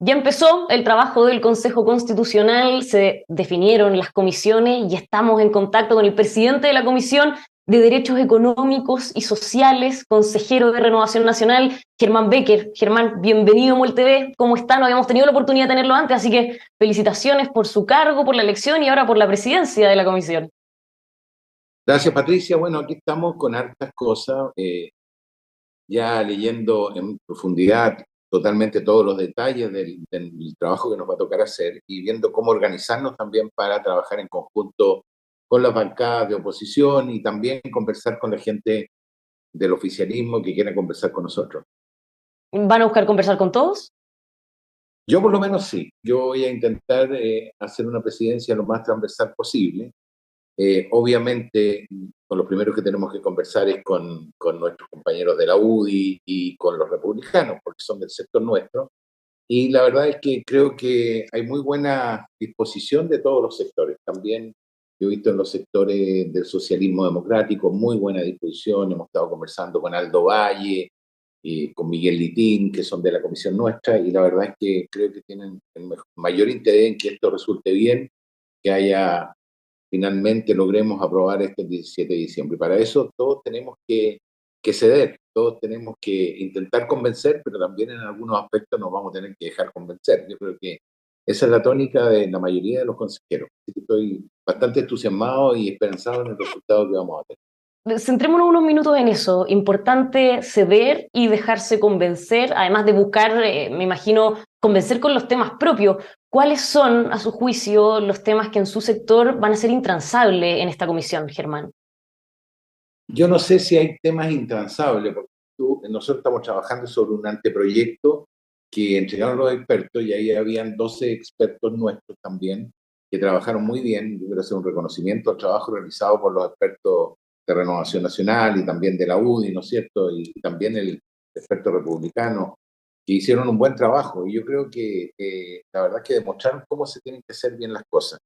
Ya empezó el trabajo del Consejo Constitucional, se definieron las comisiones y estamos en contacto con el presidente de la Comisión de Derechos Económicos y Sociales, consejero de Renovación Nacional, Germán Becker. Germán, bienvenido a MOL TV. ¿Cómo está? No habíamos tenido la oportunidad de tenerlo antes, así que felicitaciones por su cargo, por la elección y ahora por la presidencia de la Comisión. Gracias, Patricia. Bueno, aquí estamos con hartas cosas, ya leyendo en profundidad totalmente todos los detalles del trabajo que nos va a tocar hacer y viendo cómo organizarnos también para trabajar en conjunto con las bancadas de oposición y también conversar con la gente del oficialismo que quiera conversar con nosotros. ¿Van a buscar conversar con todos? Yo por lo menos sí, yo voy a intentar hacer una presidencia lo más transversal posible. Obviamente, con los primeros que tenemos que conversar es con nuestros compañeros de la UDI y con los republicanos, porque son del sector nuestro. Y la verdad es que creo que hay muy buena disposición de todos los sectores. También yo he visto en los sectores del socialismo democrático muy buena disposición. Hemos estado conversando con Aldo Valle, con Miguel Litín, que son de la comisión nuestra, y la verdad es que creo que tienen el mayor interés en que esto resulte bien, que haya finalmente logremos aprobar este 17 de diciembre. Y para eso todos tenemos que ceder, todos tenemos que intentar convencer, pero también en algunos aspectos nos vamos a tener que dejar convencer. Yo creo que esa es la tónica de la mayoría de los consejeros. Así que estoy bastante entusiasmado y esperanzado en el resultado que vamos a tener. Centrémonos unos minutos en eso. Importante ceder y dejarse convencer, además de buscar, me imagino, convencer con los temas propios. ¿Cuáles son, a su juicio, los temas que en su sector van a ser intransables en esta comisión, Germán? Yo no sé si hay temas intransables, porque nosotros estamos trabajando sobre un anteproyecto que entregaron los expertos y ahí habían 12 expertos nuestros también que trabajaron muy bien. Yo quiero hacer un reconocimiento al trabajo realizado por los expertos de Renovación Nacional y también de la UDI, ¿no es cierto? Y también el experto republicano, que hicieron un buen trabajo. Y yo creo que la verdad es que demostraron cómo se tienen que hacer bien las cosas.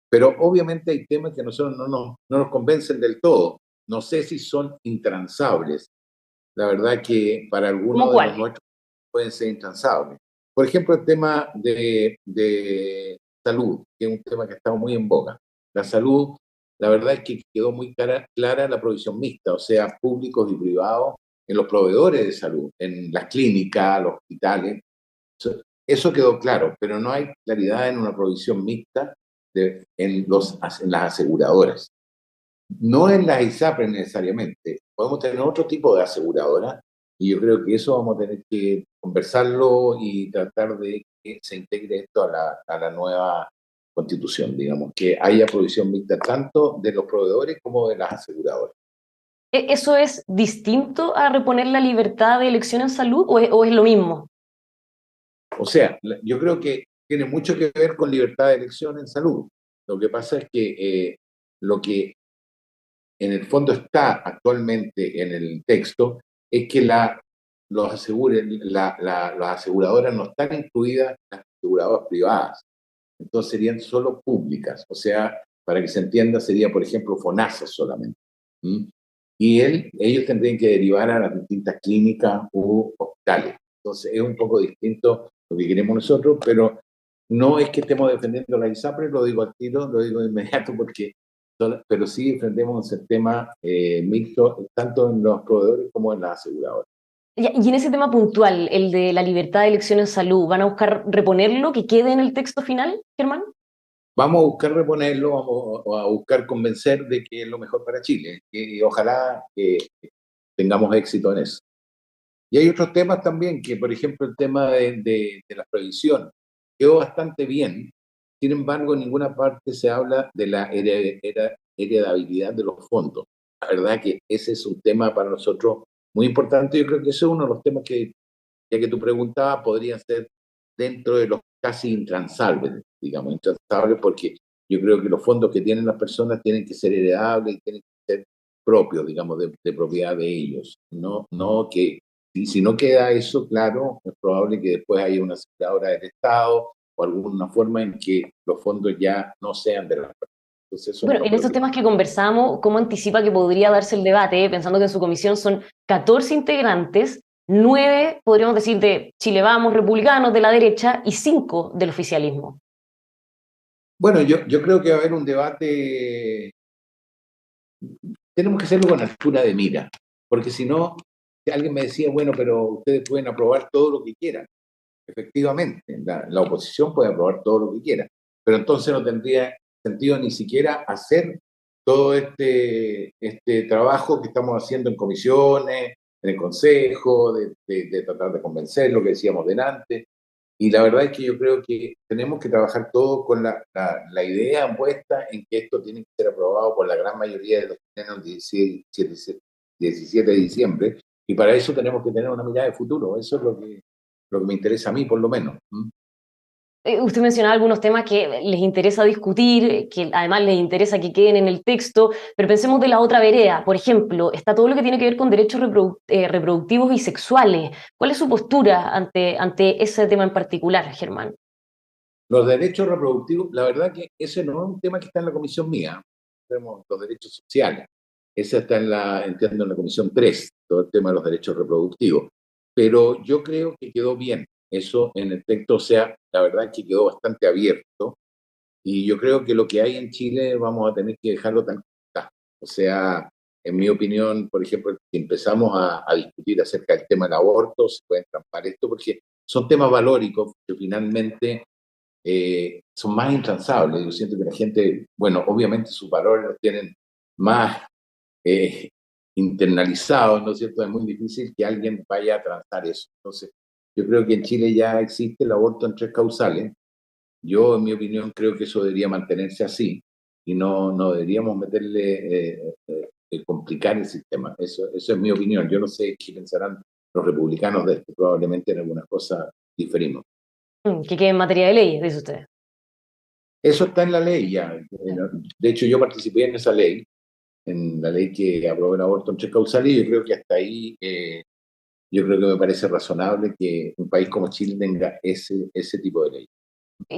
Pero obviamente hay temas que a nosotros no nos convencen del todo. No sé si son intransables. La verdad que para ¿Cómo algunos de los cuáles? nuestros pueden ser intransables. Por ejemplo, el tema de salud, que es un tema que ha estado muy en boga. La salud, la verdad es que quedó muy clara la provisión mixta, o sea, públicos y privados, en los proveedores de salud, en las clínicas, los hospitales. Eso quedó claro, pero no hay claridad en una provisión mixta en las aseguradoras. No en las ISAPRES necesariamente. Podemos tener otro tipo de aseguradora y yo creo que eso vamos a tener que conversarlo y tratar de que se integre esto a la nueva constitución, digamos, que haya provisión mixta tanto de los proveedores como de las aseguradoras. ¿Eso es distinto a reponer la libertad de elección en salud o es lo mismo? O sea, yo creo que tiene mucho que ver con libertad de elección en salud. Lo que pasa es que lo que en el fondo está actualmente en el texto es que las aseguradoras no están incluidas en las aseguradoras privadas, entonces serían solo públicas, o sea, para que se entienda, sería, por ejemplo, FONASA solamente. ¿Mm? Y ellos tendrían que derivar a las distintas clínicas u hospitales. Entonces es un poco distinto lo que queremos nosotros, pero no es que estemos defendiendo la ISAPRE, lo digo al tiro, lo digo de inmediato, porque pero sí enfrentemos un sistema mixto tanto en los proveedores como en las aseguradoras. Y en ese tema puntual, el de la libertad de elección en salud, ¿van a buscar reponerlo, que quede en el texto final, Germán? Vamos a buscar reponerlo, vamos a buscar convencer de que es lo mejor para Chile y ojalá que tengamos éxito en eso. Y hay otros temas también, que por ejemplo el tema de la previsión quedó bastante bien, sin embargo en ninguna parte se habla de la heredabilidad de los fondos. La verdad que ese es un tema para nosotros muy importante. Yo creo que ese es uno de los temas que, ya que tú preguntabas, podrían ser dentro de los casi intransables, digamos, intransables porque yo creo que los fondos que tienen las personas tienen que ser heredables y tienen que ser propios, digamos, de propiedad de ellos. No que si no queda eso claro, es probable que después haya una aseguradora del Estado o alguna forma en que los fondos ya no sean de las personas. Entonces eso Bueno, nos en estos preocupa. temas que conversamos, ¿cómo anticipa que podría darse el debate? Pensando que en su comisión son 14 integrantes, 9, podríamos decir, de Chile Vamos, republicanos de la derecha, y 5 del oficialismo. Bueno, yo creo que va a haber un debate, tenemos que hacerlo con altura de mira, porque si no, alguien me decía, bueno, pero ustedes pueden aprobar todo lo que quieran. Efectivamente, la oposición puede aprobar todo lo que quiera, pero entonces no tendría sentido ni siquiera hacer todo este trabajo que estamos haciendo en comisiones, en el Consejo, de tratar de convencer lo que decíamos delante. Y la verdad es que yo creo que tenemos que trabajar todo con la idea puesta en que esto tiene que ser aprobado por la gran mayoría de los chilenos el 17 de diciembre, y para eso tenemos que tener una mirada de futuro. Eso es lo que me interesa a mí, por lo menos. ¿Mm? Usted mencionaba algunos temas que les interesa discutir, que además les interesa que queden en el texto, pero pensemos de la otra vereda. Por ejemplo, está todo lo que tiene que ver con derechos reproductivos y sexuales. ¿Cuál es su postura ante ese tema en particular, Germán? Los derechos reproductivos, la verdad que ese no es un tema que está en la comisión mía. Tenemos los derechos sociales. Ese está entiendo, en la comisión 3, todo el tema de los derechos reproductivos. Pero yo creo que quedó bien. Eso en el texto, o sea, la verdad es que quedó bastante abierto. Y yo creo que lo que hay en Chile vamos a tener que dejarlo tan como está. O sea, en mi opinión, por ejemplo, si empezamos a discutir acerca del tema del aborto, se puede entrampar esto, porque son temas valóricos que finalmente son más intransables. Yo siento que la gente, bueno, obviamente sus valores los tienen más eh, internalizados, ¿no es cierto? Es muy difícil que alguien vaya a transar eso. Entonces, yo creo que en Chile ya existe el aborto en 3 causales. Yo, en mi opinión, creo que eso debería mantenerse así y no deberíamos meterle, complicar el sistema. Eso es mi opinión. Yo no sé qué pensarán los republicanos de esto. Probablemente en algunas cosas diferimos. Que quede en materia de leyes, dice usted. Eso está en la ley ya. De hecho, yo participé en esa ley, en la ley que aprobó el aborto en 3 causales, y yo creo que hasta ahí, yo creo que me parece razonable que un país como Chile tenga ese tipo de ley.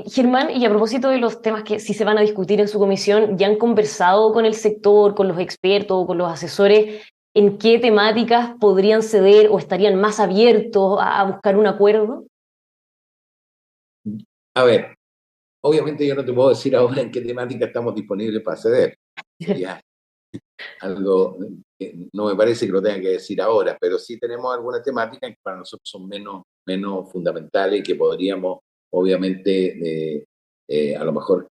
Germán, y a propósito de los temas que sí se van a discutir en su comisión, ¿ya han conversado con el sector, con los expertos, con los asesores, en qué temáticas podrían ceder o estarían más abiertos a buscar un acuerdo? A ver, obviamente yo no te puedo decir ahora en qué temática estamos disponibles para ceder. Sería algo que no me parece que lo tenga que decir ahora, pero sí tenemos algunas temáticas que para nosotros son menos fundamentales y que podríamos, obviamente, a lo mejor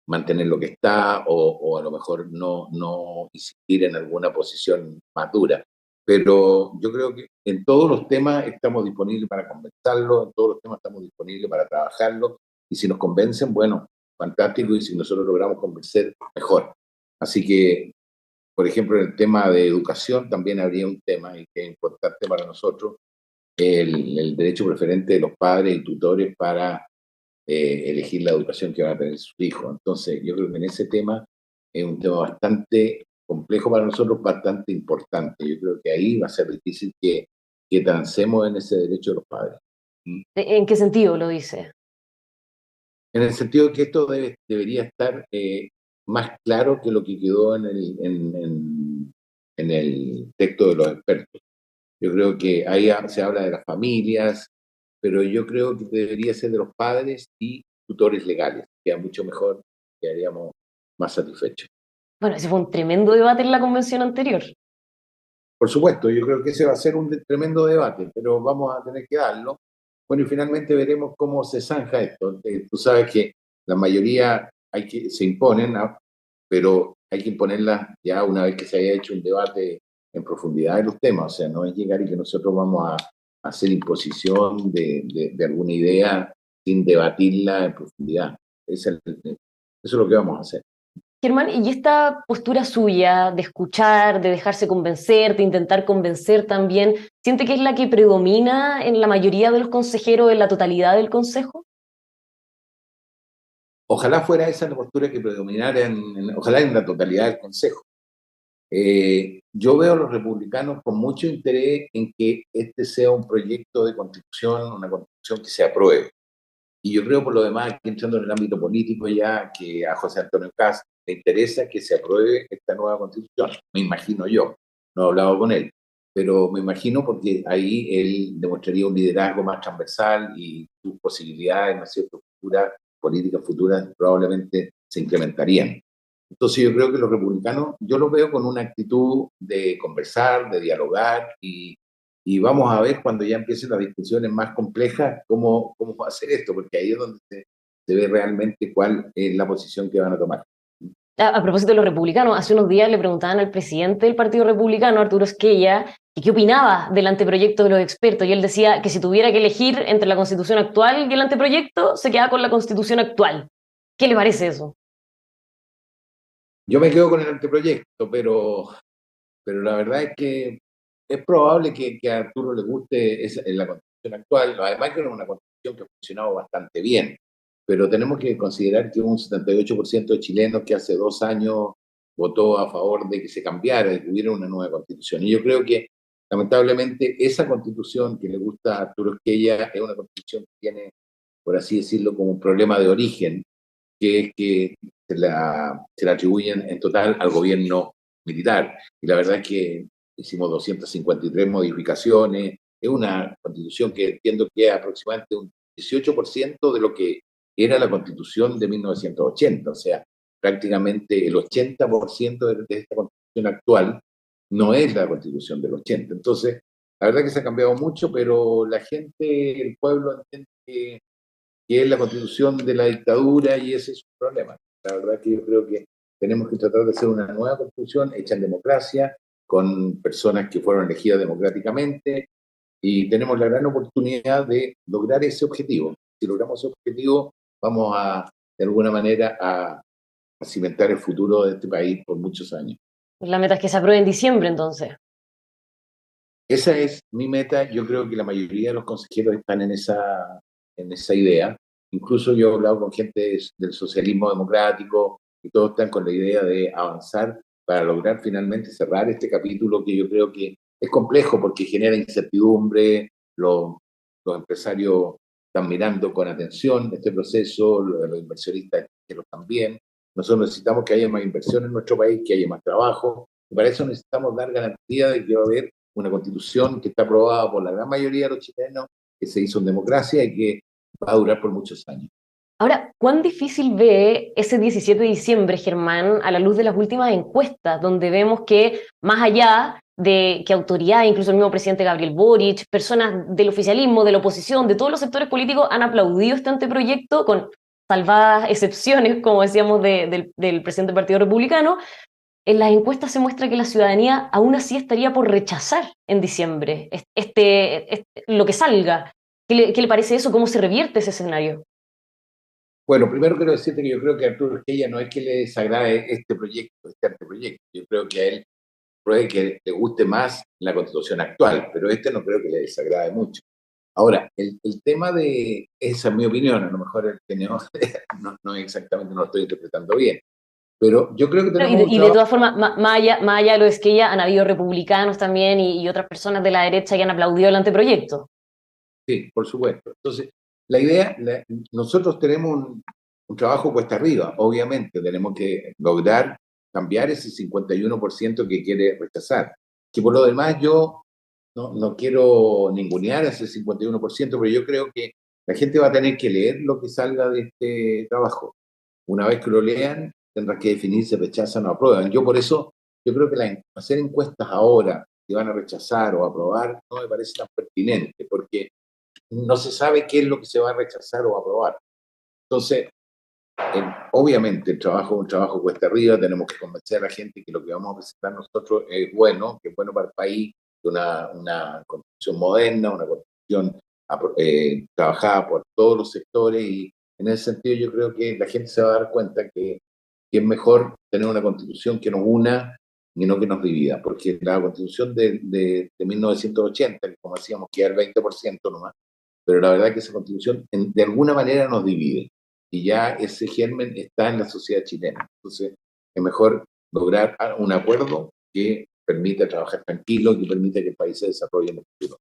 mantener lo que está o a lo mejor no insistir en alguna posición más dura. Pero yo creo que en todos los temas estamos disponibles para conversarlo, en todos los temas estamos disponibles para trabajarlo, y si nos convencen, bueno, fantástico, y si nosotros logramos convencer, mejor. Así que, por ejemplo, en el tema de educación también habría un tema y que es importante para nosotros, el derecho preferente de los padres y tutores para elegir la educación que van a tener sus hijos. Entonces, yo creo que en ese tema es un tema bastante complejo para nosotros, bastante importante. Yo creo que ahí va a ser difícil que transemos en ese derecho de los padres. ¿En qué sentido lo dice? En el sentido de que esto debería estar más claro que lo que quedó en el texto de los expertos. Yo creo que ahí se habla de las familias, pero yo creo que debería ser de los padres y tutores legales. Queda mucho mejor, quedaríamos más satisfechos. Bueno, ese fue un tremendo debate en la convención anterior. Por supuesto, yo creo que ese va a ser un tremendo debate, pero vamos a tener que darlo. Bueno, y finalmente veremos cómo se zanja esto. Tú sabes que la mayoría se imponen, ¿no? Pero hay que imponerlas ya una vez que se haya hecho un debate en profundidad de los temas. O sea, no es llegar y que nosotros vamos a hacer imposición de alguna idea sin debatirla en profundidad. Eso es lo que vamos a hacer. Germán, ¿y esta postura suya de escuchar, de dejarse convencer, de intentar convencer también, siente que es la que predomina en la mayoría de los consejeros, en la totalidad del consejo? Ojalá fuera esa la postura que predominara, ojalá en la totalidad del Consejo. Yo veo a los republicanos con mucho interés en que este sea un proyecto de constitución, una constitución que se apruebe. Y yo creo, por lo demás, aquí entrando en el ámbito político ya, que a José Antonio Kast le interesa que se apruebe esta nueva constitución. Me imagino yo, no he hablado con él. pero me imagino porque ahí él demostraría un liderazgo más transversal y sus posibilidades, ¿no es cierto?, políticas futuras probablemente se incrementarían. Entonces yo creo que los republicanos, yo los veo con una actitud de conversar, de dialogar y vamos a ver cuando ya empiecen las discusiones más complejas cómo va a ser esto, porque ahí es donde se ve realmente cuál es la posición que van a tomar. A propósito de los republicanos, hace unos días le preguntaban al presidente del Partido Republicano, Arturo Esquella, que qué opinaba del anteproyecto de los expertos, y él decía que si tuviera que elegir entre la Constitución actual y el anteproyecto, se quedaba con la Constitución actual. ¿Qué le parece eso? Yo me quedo con el anteproyecto, pero la verdad es que es probable que a Arturo le guste la constitución actual, además que es una constitución que ha funcionado bastante bien, pero tenemos que considerar que hubo un 78% de chilenos que hace 2 años votó a favor de que se cambiara y que hubiera una nueva constitución. Y yo creo que lamentablemente esa constitución que le gusta a Arturo Esquella es una constitución que tiene, por así decirlo, como un problema de origen, que es que se la atribuyen en total al gobierno militar. Y la verdad es que hicimos 253 modificaciones. Es una constitución que entiendo que es aproximadamente un 18% de lo que era la constitución de 1980. O sea, prácticamente el 80% de esta constitución actual no es la constitución del 80. Entonces, la verdad que se ha cambiado mucho, pero la gente, el pueblo entiende que es la constitución de la dictadura y ese es un problema. La verdad que yo creo que tenemos que tratar de hacer una nueva constitución hecha en democracia, con personas que fueron elegidas democráticamente y tenemos la gran oportunidad de lograr ese objetivo. Si logramos ese objetivo, vamos de alguna manera, a cimentar el futuro de este país por muchos años. La meta es que se apruebe en diciembre, entonces. Esa es mi meta. Yo creo que la mayoría de los consejeros están en esa idea. Incluso yo he hablado con gente del socialismo democrático y todos están con la idea de avanzar para lograr finalmente cerrar este capítulo que yo creo que es complejo porque genera incertidumbre. Los empresarios están mirando con atención este proceso, los inversionistas extranjeros también. Nosotros necesitamos que haya más inversión en nuestro país, que haya más trabajo, y para eso necesitamos dar garantía de que va a haber una constitución que está aprobada por la gran mayoría de los chilenos, que se hizo en democracia y que va a durar por muchos años. Ahora, ¿cuán difícil ve ese 17 de diciembre, Germán, a la luz de las últimas encuestas, donde vemos que más allá de que autoridades, incluso el mismo presidente Gabriel Boric, personas del oficialismo, de la oposición, de todos los sectores políticos han aplaudido este anteproyecto con salvadas excepciones, como decíamos, del presidente del Partido Republicano? En las encuestas se muestra que la ciudadanía aún así estaría por rechazar en diciembre lo que salga. ¿Qué le parece eso? ¿Cómo se revierte ese escenario? Bueno, primero quiero decirte que yo creo que a Arturo Esquella no es que le desagrade este proyecto, este anteproyecto. Yo creo que a él puede que le guste más la constitución actual, pero este no creo que le desagrade mucho. Ahora, el tema esa es mi opinión, a lo mejor el que no exactamente, no lo estoy interpretando bien, pero yo creo que Claro, tenemos un y de trabajo. todas formas, más allá de lo de Esquella, han habido republicanos también y otras personas de la derecha que han aplaudido el anteproyecto. Sí, por supuesto. Entonces, la idea, nosotros tenemos un trabajo cuesta arriba, obviamente, tenemos que lograr cambiar ese 51% que quiere rechazar. Que por lo demás yo no quiero ningunear ese 51%, pero yo creo que la gente va a tener que leer lo que salga de este trabajo. Una vez que lo lean, tendrán que definir si rechazan o aprueban. Yo por eso, yo creo que hacer encuestas ahora, si van a rechazar o aprobar, no me parece tan pertinente, porque no se sabe qué es lo que se va a rechazar o aprobar. Entonces, obviamente el trabajo es un trabajo cuesta arriba, tenemos que convencer a la gente que lo que vamos a presentar nosotros es bueno, que es bueno para el país, que una constitución moderna, una constitución trabajada por todos los sectores y en ese sentido yo creo que la gente se va a dar cuenta que es mejor tener una constitución que nos una y no que nos divida, porque la constitución de 1980, como decíamos, queda el 20% nomás, pero la verdad es que esa constitución de alguna manera nos divide y ya ese germen está en la sociedad chilena. Entonces, es mejor lograr un acuerdo que permita trabajar tranquilo, que permita que el país se desarrolle en el futuro.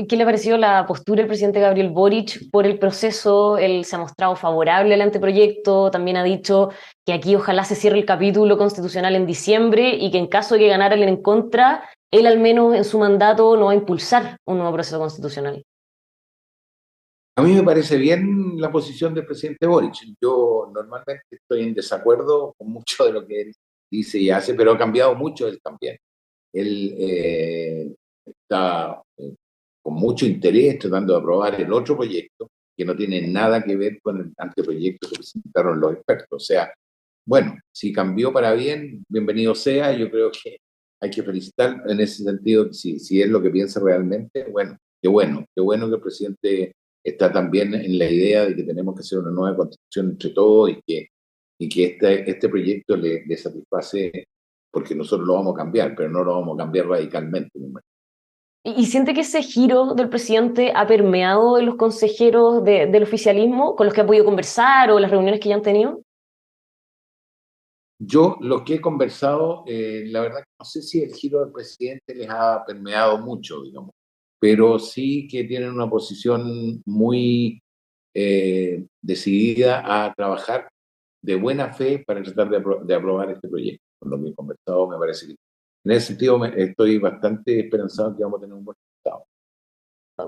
¿Qué le pareció la postura del presidente Gabriel Boric por el proceso? Él se ha mostrado favorable al anteproyecto, también ha dicho que aquí ojalá se cierre el capítulo constitucional en diciembre y que en caso de que ganara el en contra, él al menos en su mandato no va a impulsar un nuevo proceso constitucional. A mí me parece bien la posición del presidente Boric. Yo normalmente estoy en desacuerdo con mucho de lo que él dice y hace, pero ha cambiado mucho él también. Él está con mucho interés tratando de aprobar el otro proyecto que no tiene nada que ver con el anteproyecto que presentaron los expertos. O sea, bueno, si cambió para bien, bienvenido sea. Yo creo que hay que felicitar en ese sentido, si es lo que piensa realmente. Bueno, qué bueno que el presidente está también en la idea de que tenemos que hacer una nueva constitución entre todos y que este proyecto le satisface, porque nosotros lo vamos a cambiar, pero no lo vamos a cambiar radicalmente. ¿Y siente que ese giro del presidente ha permeado en los consejeros del oficialismo con los que ha podido conversar o las reuniones que ya han tenido? Yo lo que he conversado, la verdad que no sé si el giro del presidente les ha permeado mucho, digamos, pero sí que tienen una posición muy decidida a trabajar de buena fe para tratar de aprobar este proyecto. Con lo que he conversado me parece que en ese sentido estoy bastante esperanzado en que vamos a tener un buen resultado.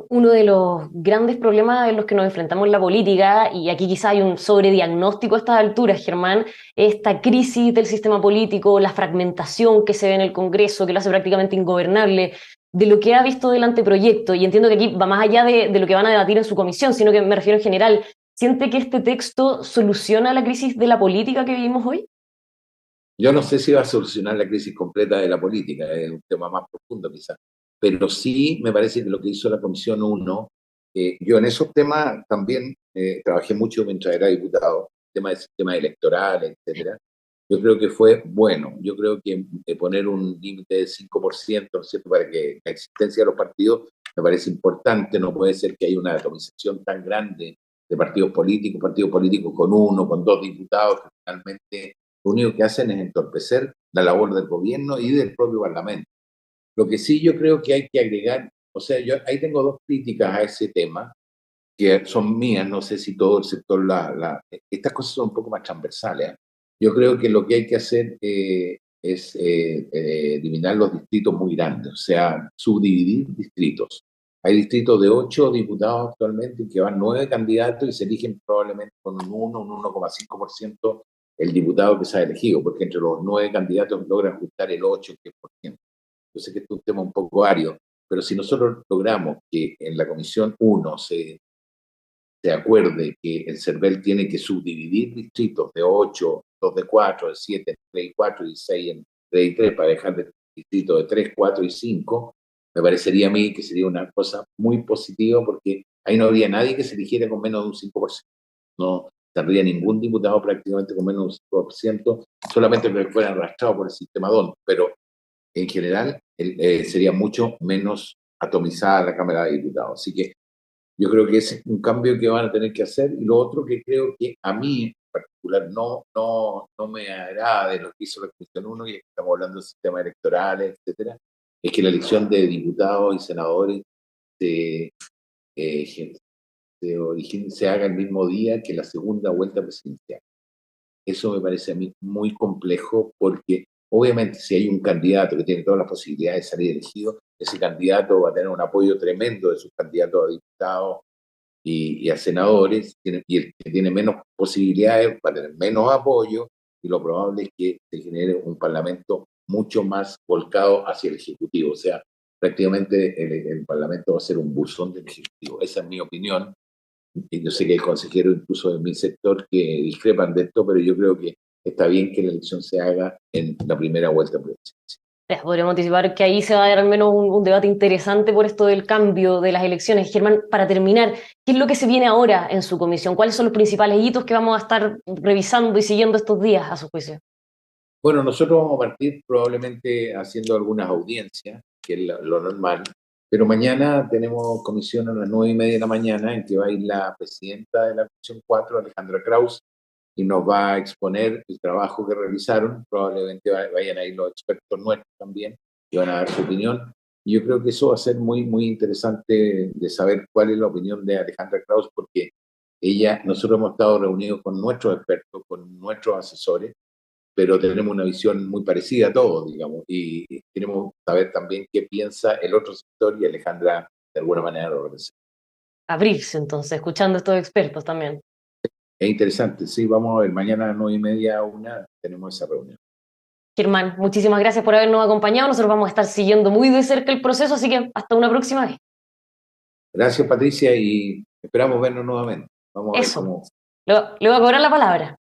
Uno de los grandes problemas en los que nos enfrentamos en la política, y aquí quizá hay un sobrediagnóstico a estas alturas, Germán, es esta crisis del sistema político, la fragmentación que se ve en el Congreso, que lo hace prácticamente ingobernable, de lo que ha visto del anteproyecto, y entiendo que aquí va más allá de lo que van a debatir en su comisión, sino que me refiero en general. ¿Siente que este texto soluciona la crisis de la política que vivimos hoy? Yo no sé si va a solucionar la crisis completa de la política, es un tema más profundo quizás, pero sí me parece que lo que hizo la Comisión 1, yo en esos temas también trabajé mucho mientras era diputado, tema de sistema electoral, etcétera. Yo creo que fue bueno, yo creo que poner un límite de 5%, ¿no es cierto?, para que la existencia de los partidos me parece importante, no puede ser que haya una atomización tan grande de partidos políticos con uno, con dos diputados, que finalmente lo único que hacen es entorpecer la labor del gobierno y del propio Parlamento. Lo que sí yo creo que hay que agregar, o sea, yo ahí tengo dos críticas a ese tema, que son mías, no sé si todo el sector estas cosas son un poco más transversales. ¿Eh? Yo creo que lo que hay que hacer es eliminar los distritos muy grandes, o sea, subdividir distritos. Hay distritos de 8 diputados actualmente que van 9 candidatos y se eligen probablemente con un 1,5% el diputado que se ha elegido, porque entre los 9 candidatos logran ajustar el 8 el 10%. Yo sé que este es un tema un poco árido, pero si nosotros logramos que en la Comisión 1 se acuerde que el CERVEL tiene que subdividir distritos de 8, 2 de 4, de 7, 3 y 4 y 6 en 3 y 3 para dejar de distritos de 3, 4 y 5, me parecería a mí que sería una cosa muy positiva porque ahí no habría nadie que se eligiera con menos de un 5%. No tendría ningún diputado prácticamente con menos de un 5%, solamente que fueran arrastrados por el sistema DON, pero en general sería mucho menos atomizada la Cámara de Diputados. Así que yo creo que ese es un cambio que van a tener que hacer. Y lo otro que creo que a mí en particular no me agrada de lo que hizo la Comisión 1, y estamos hablando de sistemas electorales, etcétera, es que la elección de diputados y senadores se, eh, se haga el mismo día que la segunda vuelta presidencial. Eso me parece a mí muy complejo porque obviamente si hay un candidato que tiene todas las posibilidades de salir elegido, ese candidato va a tener un apoyo tremendo de sus candidatos a diputados y a senadores, y el que tiene menos posibilidades va a tener menos apoyo, y lo probable es que se genere un parlamento mucho más volcado hacia el Ejecutivo. O sea, prácticamente el Parlamento va a ser un buzón del Ejecutivo. Esa es mi opinión. Y yo sé que hay consejeros incluso de mi sector que discrepan de esto, pero yo creo que está bien que la elección se haga en la primera vuelta presidencial. Podríamos anticipar que ahí se va a dar al menos un debate interesante por esto del cambio de las elecciones. Germán, para terminar, ¿qué es lo que se viene ahora en su comisión? ¿Cuáles son los principales hitos que vamos a estar revisando y siguiendo estos días, a su juicio? Bueno, nosotros vamos a partir probablemente haciendo algunas audiencias, que es lo normal, pero mañana tenemos comisión a las 9:30 de la mañana en que va a ir la presidenta de la Comisión 4, Alejandra Kraus, y nos va a exponer el trabajo que realizaron. Probablemente vayan a ir los expertos nuestros también y van a dar su opinión. Y yo creo que eso va a ser muy, muy interesante de saber cuál es la opinión de Alejandra Kraus, porque nosotros hemos estado reunidos con nuestros expertos, con nuestros asesores, pero tenemos una visión muy parecida a todos, digamos, y queremos saber también qué piensa el otro sector y Alejandra de alguna manera lo representa. Abrirse entonces, escuchando a estos expertos también. Es interesante, sí, vamos a ver, mañana a las 9:30 a 1 tenemos esa reunión. Germán, muchísimas gracias por habernos acompañado. Nosotros vamos a estar siguiendo muy de cerca el proceso, así que hasta una próxima vez. Gracias, Patricia, y esperamos vernos nuevamente. Vamos a ver Eso, cómo. le voy a cobrar la palabra.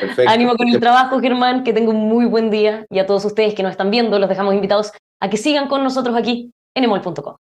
Perfecto. Ánimo con el trabajo, Germán, que tenga un muy buen día. Y a todos ustedes que nos están viendo, los dejamos invitados a que sigan con nosotros aquí en emol.com.